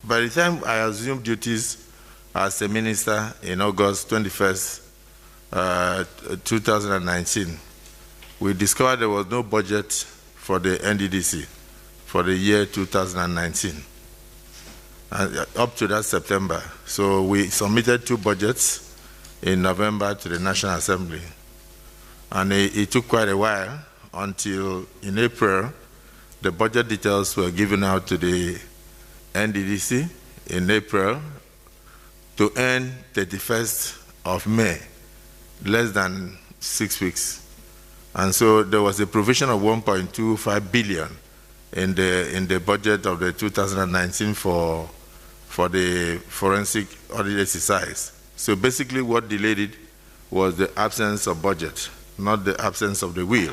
by the time I assumed duties as a minister in August 21st, 2019, we discovered there was no budget for the Nddc for the year 2019, up to that September. So we submitted 2 budgets in November to the National Assembly. And it took quite a while until in April, the budget details were given out to the Nddc in April to end 31st of May, less than 6 weeks. And so there was a provision of 1.25 billion in the budget of the 2019 for the forensic audit exercise. So basically what delayed it was the absence of budget, not the absence of the will.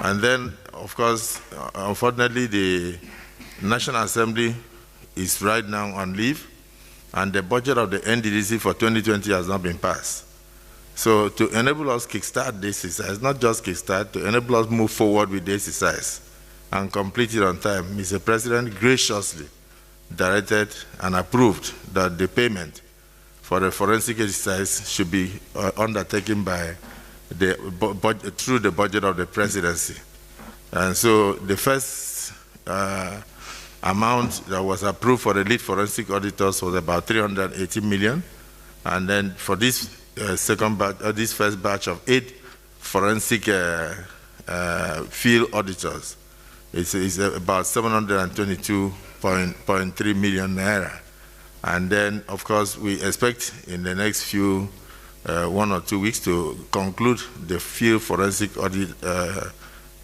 And then, of course, unfortunately, the National Assembly is right now on leave, and the budget of the Nddc for 2020 has not been passed. So to enable us kickstart this exercise, not just kickstart, to enable us move forward with this exercise and complete it on time, Mr. President graciously directed and approved that the payment for the forensic exercise should be undertaken by through the budget of the Presidency. And so the first amount that was approved for the lead forensic auditors was about 380 million. And then for this second batch, this first batch of 8 forensic field auditors, it's about 722.3 million naira. And then, of course, we expect in the next few 1 or 2 weeks to conclude the field forensic audit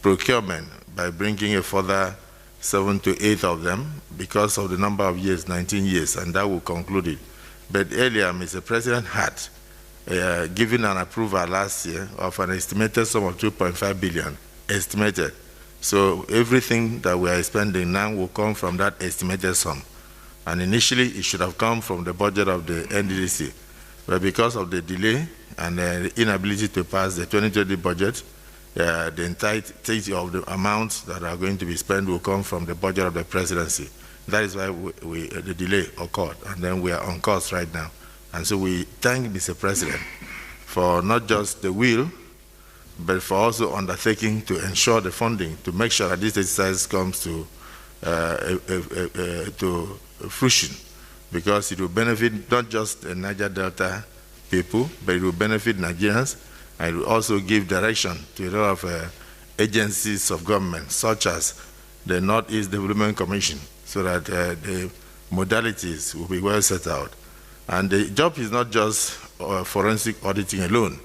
procurement by bringing a further 7 to 8 of them because of the number of years, 19 years, and that will conclude it. But earlier, Mr. President had given an approval last year of an estimated sum of 2.5 billion, estimated. So everything that we are spending now will come from that estimated sum. And initially, it should have come from the budget of the Nddc. But because of the delay and the inability to pass the 2020 budget, the entirety of the amounts that are going to be spent will come from the budget of the Presidency. That is why the delay occurred, and then we are on course right now. And so we thank Mr. President for not just the will, but for also undertaking to ensure the funding to make sure that this exercise comes to fruition, because it will benefit not just the Niger Delta people, but it will benefit Nigerians, and it will also give direction to a lot of agencies of government, such as the Northeast Development Commission, so that the modalities will be well set out. And the job is not just forensic auditing alone.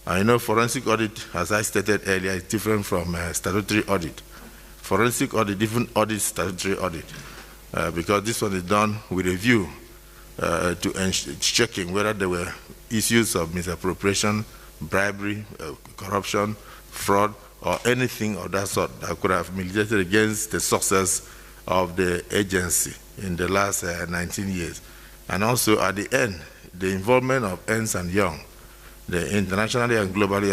I know forensic audit, as I stated earlier, is different from statutory audit. Forensic audit, even audit statutory audit, because this one is done with a view to checking whether there were issues of misappropriation, bribery, corruption, fraud, or anything of that sort that could have militated against the success of the agency in the last 19 years. And also at the end, the involvement of Ernst & Young, the internationally and globally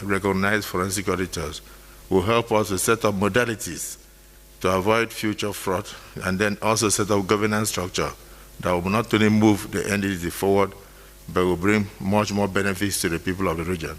recognized forensic auditors, will help us to set up modalities to avoid future fraud, and then also set up governance structure that will not only move the NDC forward, but will bring much more benefits to the people of the region.